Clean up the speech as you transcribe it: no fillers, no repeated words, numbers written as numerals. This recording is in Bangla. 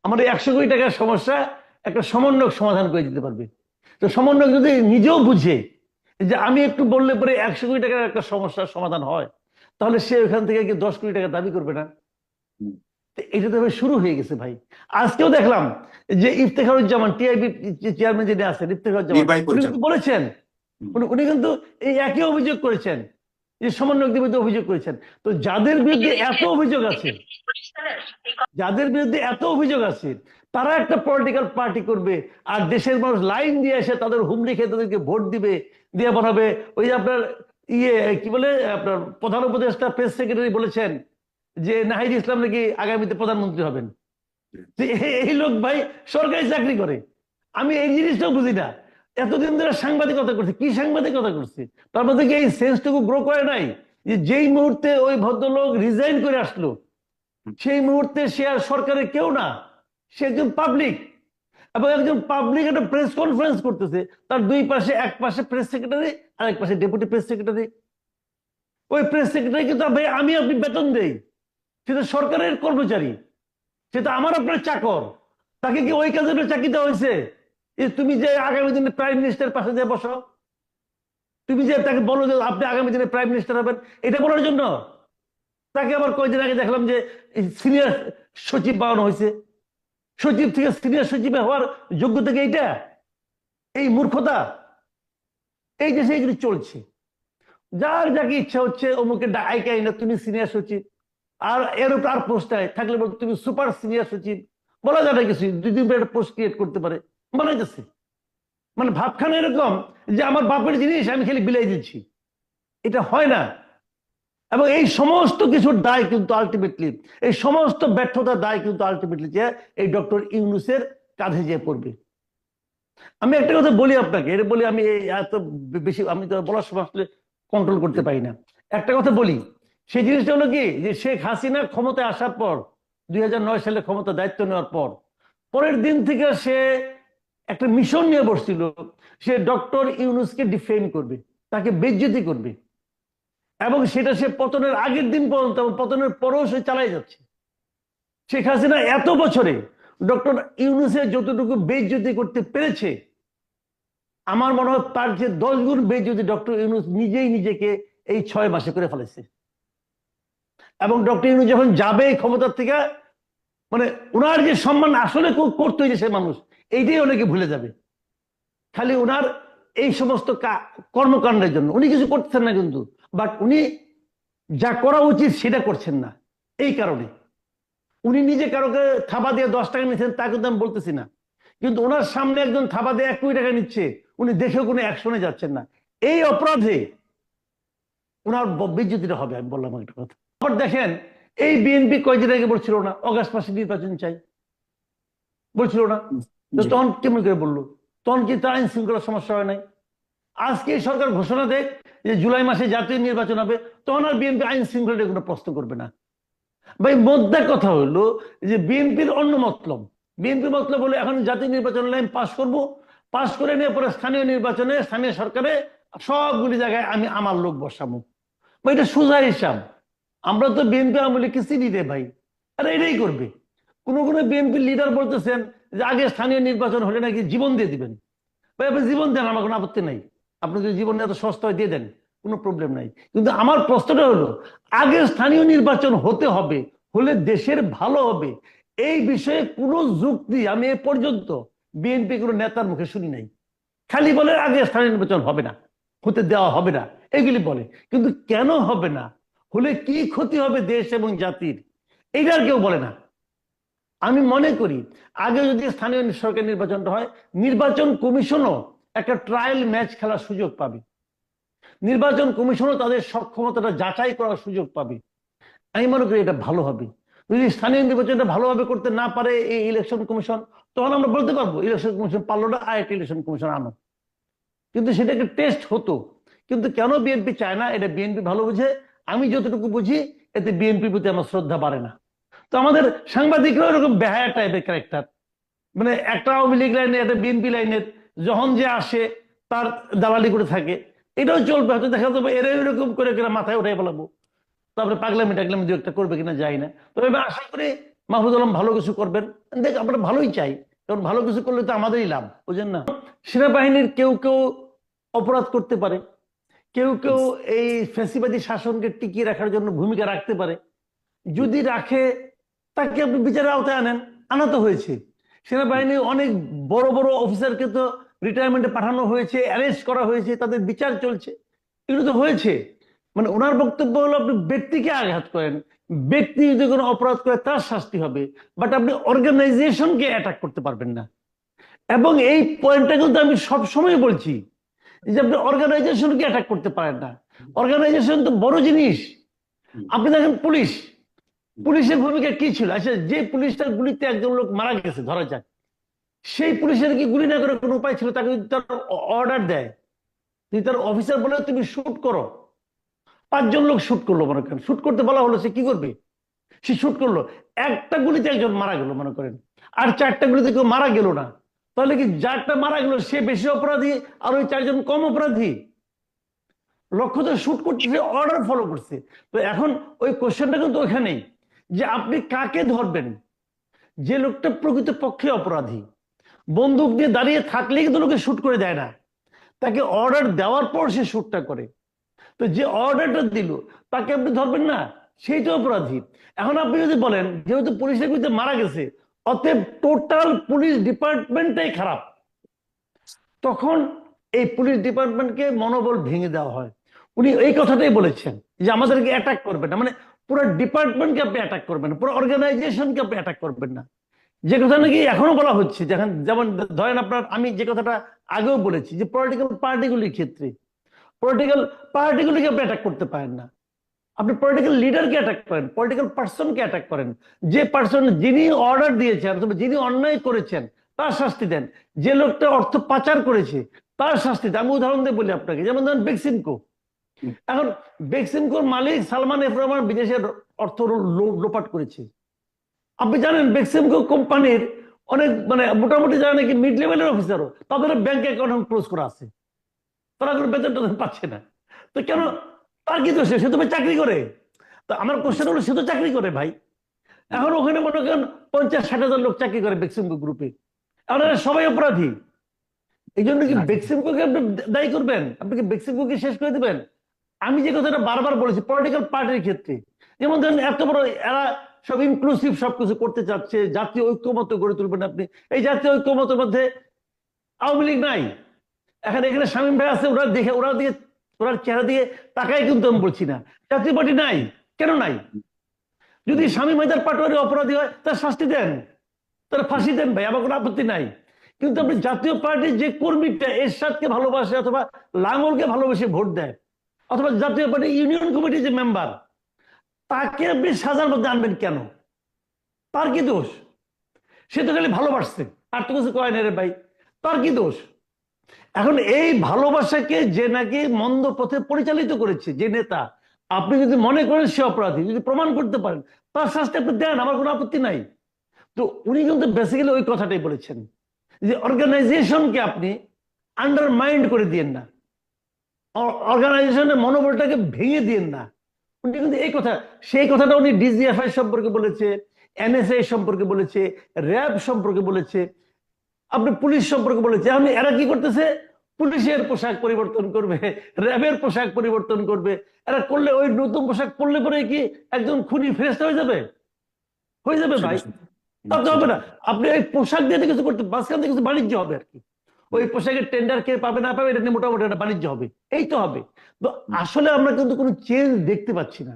আমাদের 100 কোটি টাকার সমস্যা একটা সমন্বয়ক সমাধান করে দিতে পারবে। তো সমন্বয়ক যদি নিজেও বুঝে যে আমি একটু বললে পরে 100 কোটি টাকার একটা সমস্যার সমাধান হয়, তাহলে সে ওখান থেকে কি 10 কোটি টাকা দাবি করবে না? হুম। তো এটা তো শুরু হয়ে গেছে ভাই। আজকেও দেখলাম যে ইফতেখারুজ্জামান টিআইবি চেয়ারম্যান যিনি আছেন, ইফতেখারুজ্জামান, নির্বাহী উনি পরিচালক। কিন্তু বলেছেন, হুম। উনি কিন্তু এই একই অভিযোগ করেছেন, যে সমন্বয়কদের বিরুদ্ধে অভিযোগ করেছেন। তো যাদের বিরুদ্ধে এত অভিযোগ আছে, যাদের বিরুদ্ধে এত অভিযোগ আছে, তারা একটা পলিটিক্যাল পার্টি করবে, আর দেশের মানুষ লাইন দিয়ে এসে তাদের হুমড়ি খেয়ে তাদেরকে ভোট দিবে, দিয়ে বানাবে। ওই যে আপনার ইয়ে কি বলে, আপনার প্রধান উপদেষ্টা প্রেস সেক্রেটারি বলেছেন যে নাহিদ ইসলাম নাকি আগামীতে প্রধানমন্ত্রী হবেন। তো এই লোক ভাই সরকারি চাকরি করে। আমি এই জিনিসটাও বুঝি না, এতদিন ধরে সাংবাদিকতা করছে, কি সাংবাদিকতা করছে? তার মধ্যে কি এই সেন্সটুকু গ্রো করে নাই যে যেই মুহূর্তে ওই ভদ্রলোক রিজাইন করে আসলো, সেই মুহূর্তে সে আর সরকারের কেউ না, সে একজন পাবলিক। এবং একজন পাবলিক একটা প্রেস কনফারেন্স করতেছে, তার দুই পাশে, এক পাশে প্রেস সেক্রেটারি আর এক পাশে ডেপুটি প্রেস সেক্রেটারি। ওই প্রেস সেক্রেটারি কিন্তু ভাই আমি আপনি বেতন দেই, সেটা সরকারের কর্মচারী, সেটা আমার আপনার চাকর। তাকে কি ওই কাজের জন্য চাকরি দেওয়া হয়েছে যে তুমি যে আগামী দিনে প্রাইম মিনিস্টার পাশে দিয়ে বসো, তুমি যে তাকে বলো যে আপনি আগামী দিনে প্রাইম মিনিস্টার হবেন, এটা বলার জন্য? তাকে আবার কয়েকদিন আগে দেখলাম যে সিনিয়র সচিব বানানো হয়েছে। সচিব থেকে সিনিয়র সচিবে হওয়ার যোগ্যতা কি এইটা? এই মূর্খতা এই দেশে এগুলি চলছে। যার যাকে ইচ্ছা হচ্ছে অমুকে আইকাই না তুমি সিনিয়র সচিব, আর এর উপর আর পোস্টায় থাকলে বলতো তুমি সুপার সিনিয়র সচিব। বলা যায় না কিছু, দুই দিন পরে একটা পোস্ট ক্রিয়েট করতে পারে, বানাইতেছে। মানে ভাবখানা এরকম যে আমার বাপের জিনিস আমি খালি বিলাই দিচ্ছি, এটা হয় না। এবং এই সমস্ত কিছুর দায় কিন্তু আলটিমেটলি, এই সমস্ত ব্যর্থতার দায় কিন্তু আলটিমেটলি যে এই ডক্টর ইউনূসের কাঁধে যে পড়বে। আমি একটা কথা বলি আপনাকে, এটা বলি, আমি এত বেশি আমি তো বলার সময় আসলে কন্ট্রোল করতে পারি না। একটা কথা বলি, সেই জিনিসটা হলো কি, যে শেখ হাসিনা ক্ষমতায় আসার পর, 2009 সালে ক্ষমতা দায়িত্ব নেওয়ার পর, পরের দিন থেকে সে একটা মিশন নিয়ে বসছিল। সে ডক্টর ইউনূসকে ডিফেম করবে, তাকে বেইজ্জতি করবে। এবং সেটা সে পতনের আগের দিন পর্যন্ত এবং পতনের পরেও সে চালাই যাচ্ছে। শেখ হাসিনা এত বছরে ডক্টর ইউনূসের যতটুকু বেইজ্জতি করতে পেরেছে, আমার মনে হয় তার যে 10 গুণ বেইজ্জতি ডক্টর ইউনূস নিজেই নিজেকে এই 6 মাসে করে ফেলেছে। এবং ডক্টর ইউনূস যখন যাবে এই ক্ষমতার থেকে, মানে ওনার যে সম্মান আসলে করতো যে সে মানুষ, এইটাই অনেকে ভুলে যাবে। খালি ওনার এই সমস্ত কর্মকাণ্ডের জন্য উনি কিছু করতেছেন না কিন্তু, বাট উনি যা করা উচিত সেটা করছেন না। এই কারণে উনি নিজে কারোকে থাবা দিয়ে 10 টাকা নিচ্ছেন তা কিন্তু আমি বলতেছি না, কিন্তু ওনার সামনে একজন থাবা দিয়ে 1 কোটি টাকা নিচ্ছে, উনি দেখেও কোনো অ্যাকশনে যাচ্ছেন না। এই অপরাধে ওনার বেইজ্জতিটা হবে, আমি বললাম একটা কথা। আবার দেখেন, এই বিএনপি কয়েকদিন আগে বলছিল না অগাস্ট মাসে নির্বাচন চাই, বলছিল না? তো জি। তখন কেমন করে বললো? তখন কি তার আইন শৃঙ্খলার সমস্যা হয় নাই? আজকে সরকার ঘোষণা দেয় যে জুলাই মাসে জাতীয় নির্বাচন হবে, তখন আর বিএনপি আইন শৃঙ্খলা কোনো প্রশ্ন করবে না। ভাই মোদ্দা কথা হলো যে বিএনপির অন্য মতলব, বিএনপির মতলব হলো এখন জাতীয় নির্বাচন লাইন পাশ করব, পাশ করে নিয়ে পরে স্থানীয় নির্বাচনে স্থানীয় সরকারে সবগুলি জায়গায় আমি আমার লোক বসাবো। ভাই এটা সোজা হিসাব। আমরা তো বিএনপি আমলে কি চিনি রে ভাই, আর এটাই করবে। কোন কোন বিএনপি লিডার বলতেছেন যে আগে স্থানীয় নির্বাচন হলে নাকি জীবন দিয়ে দিবেন। ভাই আপনি জীবন দেন, আমার কোনো আপত্তি নাই। আপনি যদি জীবন এত সস্তা হয় দিয়ে দেন, কোনো প্রবলেম নাই। কিন্তু আমার প্রশ্নটা হলো, আগে স্থানীয় নির্বাচন হতে হবে, হলে দেশের ভালো হবে, এই বিষয়ে কোনো যুক্তি আমি এ পর্যন্ত বিএনপি কোনো নেতার মুখে শুনি নাই। খালি বলে আগে স্থানীয় নির্বাচন হবে না, হতে দেওয়া হবে না, এগুলি বলে। কিন্তু কেন হবে না, হলে কি ক্ষতি হবে দেশ এবং জাতির, এইটা আর কেউ বলে না। আমি মনে করি আগে যদি স্থানীয় সরকার নির্বাচনটা হয়, নির্বাচন কমিশনও একটা ট্রায়াল ম্যাচ খেলার সুযোগ পাবে, নির্বাচন কমিশনও তাদের সক্ষমতাটা যাচাই করার সুযোগ পাবে। আমি মনে করি এটা ভালো হবে। যদি স্থানীয় নির্বাচনটা ভালোভাবে করতে না পারে এই ইলেকশন কমিশন, তখন আমরা বলতে পারবো ইলেকশন কমিশন পারলো না, আর একটা ইলেকশন কমিশন আনো। কিন্তু সেটাকে টেস্ট হতো। কিন্তু কেন বিএনপি চায় না, এটা বিএনপি ভালো বুঝে। আমি যতটুকু বুঝি, এতে বিএনপির প্রতি আমার শ্রদ্ধা বাড়ে না। তো আমাদের সাংবাদিকরাও এরকম বেহায়া টাইপের ক্যারেক্টার, মানে একটা আওয়ামী লীগ লাইনে একটা বিএনপি লাইনের, যখন যে আসে তার দালালি করে থাকে। এটাও চলবে, হয়তো দেখা যাবে এরা এরকম করে করে মাথায় উঠাই ফেলাবো, তারপরে পাগলামি টাগলামি দু একটা করবে কিনা যাই না। তবে আমি আশা করি মাহফুজ আলম ভালো কিছু করবেন, দেখ আমরা ভালোই চাই, কারণ ভালো কিছু করলে তো আমাদেরই লাভ, বুঝেন না? সেনাবাহিনীর কেউ কেউ অপরাধ করতে পারে, কেউ কেউ এই ফ্যাসিবাদী শাসনকে টিকিয়ে রাখার জন্য ভূমিকা রাখতে পারে। যদি রাখে তাকে আপনি বিচারের আওতায় আনেন, আনা তো হয়েছে। সেনাবাহিনীর অনেক বড় বড় অফিসারকে তো রিটায়ারমেন্টে পাঠানো হয়েছে, অ্যারেস্ট করা হয়েছে, তাদের বিচার চলছে, এগুলো তো হয়েছে। মানে ওনার বক্তব্য হলো আপনি ব্যক্তিকে আঘাত করেন, ব্যক্তি যদি কোনো অপরাধ করে তার শাস্তি হবে, বাট আপনি অর্গানাইজেশনকে অ্যাটাক করতে পারবেন না। এবং এই পয়েন্টটা কিন্তু আমি সব সময় বলছি যে আপনি অর্গানাইজেশনকে অ্যাটাক করতে পারেন না। অর্গানাইজেশন তো বড় জিনিস। আপনি দেখেন পুলিশ, পুলিশের ভূমিকা কি ছিল? আচ্ছা, যে পুলিশটার গুলিতে একজন লোক মারা গেছে ধরা যাক, সেই পুলিশের কি গুলি না করে কোনো উপায় ছিল? তাকে যদি তার অর্ডার দেয়, যদি তার অফিসার বলে তুমি শুট করো, 5 জন লোক শুট করলো, মনে করেন শুট করতে বলা হলো, সে কি করবে? সে শুট করলো, একটা গুলিতে একজন মারা গেল মনে করেন, আর 4টা গুলিতে কেউ মারা গেল না, তাহলে কি যারটা মারা গেল সে বেশি অপরাধী আর ওই 4জন কম অপরাধী? লক্ষ্য তো শুট করতেছে, অর্ডার ফলো করছে। তো এখন ওই কোশ্চেনটা কিন্তু ওখানেই, যে আপনি কাকে ধরবেন? যে লোকটা প্রকৃত পক্ষে অপরাধী, বন্দুক দিয়ে দাঁড়িয়ে থাকলে কিন্তু লোকে শুট করে দেয় না, তাকে অর্ডার দেওয়ার পর সে শুটটা করে। তো যে অর্ডারটা দিল তাকে আপনি ধরবেন না, সেই তো অপরাধী। এখন আপনি যদি বলেন যেহেতু পুলিশের বিরুদ্ধে মারা গেছে, অতএব টোটাল পুলিশ ডিপার্টমেন্টটাই খারাপ, তখন এই পুলিশ ডিপার্টমেন্টকে মনোবল ভেঙে দেওয়া হয়। উনি এই কথাটাই বলেছেন যে আমাদেরকে অ্যাটাক করবেন না, মানে পুরো ডিপার্টমেন্টকে আপনি অ্যাটাক করবেন না, পুরো অর্গানাইজেশনকে আপনি অ্যাটাক করবেন না। যে কথা নাকি এখনো বলা হচ্ছে, যেমন যেমন ধরেন আপনার, আমি যে কথাটা আগেও বলেছি যে পলিটিক্যাল পার্টিগুলির ক্ষেত্রে, পলিটিক্যাল পার্টিগুলিকে আপনি অ্যাটাক করতে পারেন না। আপনি পলিটিক্যাল লিডারকে অ্যাটাক করেন, পলিটিক্যাল পার্সনকে অ্যাটাক করেন। যে পার্সন, যিনি অর্ডার দিয়েছেন অথবা যিনি অন্যায় করেছেন তার শাস্তি দেন। যে লোকটা অর্থ পাচার করেছে তার শাস্তি দেন। আমি উদাহরণ দিয়ে বলি আপনাকে, যেমন ধরেন বেক্সিমকো। এখন বেক্সিমকোর মালিক সালমান এফ রহমান বিদেশের অর্থ লোপাট করেছে। আপনি জানেন বেক্সিমকো কোম্পানির অনেক মানে মোটামুটি যারা নাকি মিড লেভেলের অফিসারও, তাদের ব্যাংক অ্যাকাউন্ট ক্লোজ করা আছে, তারা কোনো বেতন টেতন পাচ্ছে না। তো কেন? তার কি দোষ? সে তো ভাই চাকরি করে। তো আমার কোশ্চেন হলো, সে তো চাকরি করে ভাই। এখন ওখানে মনে করেন 50-60 হাজার লোক চাকরি করে বেক্সিমকো গ্রুপে, এখন এরা সবাই অপরাধী। এই জন্য কি বেক্সিমকোকে আপনি দায়ী করবেন? আপনি কি বেক্সিমকোকে শেষ করে দিবেন? আমি যে কথাটা বারবার বলেছি পলিটিক্যাল পার্টির ক্ষেত্রে, যেমন ধরেন এত বড় এরা সব ইনক্লুসিভ সবকিছু করতে চাচ্ছে, জাতীয় ঐক্যমত্য গড়ে তুলবেন আপনি। এই জাতীয় ঐক্যমতের মধ্যে আওয়ামী লীগ নাই। এখানে শামীম ভাই আছে, ওরা দেখে ওরা দিয়ে ওনার চেহারা দিয়ে তাকাই কিন্তু আমি বলছি না। জাতীয় পার্টি নাই, কেন নাই? যদি শামীম হায়দার পাটোয়ারি অপরাধী হয় তার শাস্তি দেন, তার ফাঁসি দেন ভাই, আমার কোনো আপত্তি নাই। কিন্তু আপনি জাতীয় পার্টির যে কর্মীটা এরশাদকে ভালোবাসে অথবা লাঙ্গলকে ভালোবেসে ভোট দেয়, অথবা জাতীয় পার্টি ইউনিয়ন কমিটির যে মেম্বার, তাকে আপনি সাজার মধ্যে আনবেন কেন? তার কি দোষ? সে তো খালি ভালোবাসছে, আর তো কিছু কয় না রে ভাই, তার কি দোষ? এখন এই ভালোবাসাকে যে নাকি মন্দ পথে পরিচালিত করেছে যে নেতা, আপনি যদি মনে করেন সে অপরাধী, যদি প্রমাণ করতে পারেন, তার শাস্তি আপনি দেন, আমার কোনো আপত্তি নাই। তো উনি কিন্তু বেসিক্যালি ওই কথাটাই বলেছেন যে অর্গানাইজেশনকে আপনি আন্ডারমাইন্ড করে দিয়েন না, অর্গানাইজেশনের মনোবলটাকে ভেঙে দিয়েন না। উনি কিন্তু এই কথা, সেই কথাটা উনি ডিজিএফআই সম্পর্কে বলেছে, এনএসএ সম্পর্কে বলেছে, র্যাব সম্পর্কে বলেছে, আপনি পুলিশ সম্পর্কে বলেছে। এখন এরা কি করতেছে? পুলিশের পোশাক পরিবর্তন করবে, র্যাবের পোশাক পরিবর্তন করবে। এরা করলে ওই নতুন পোশাক পরলে পরে কি একজন খুনি ফেরেশতা হয়ে যাবে? হয়ে যাবে ভাই? তা তো হবে না। আপনি ওই পোশাক দিয়ে কিছু করতে, মাঝখান থেকে কিছু বাণিজ্য হবে আর কি। ওই পোশাকের টেন্ডার কে পাবে না পাবে এটা নিয়ে মোটামুটি একটা বাণিজ্য হবে, এই তো হবে। তো আসলে আমরা কিন্তু কোনো চেঞ্জ দেখতে পাচ্ছি না।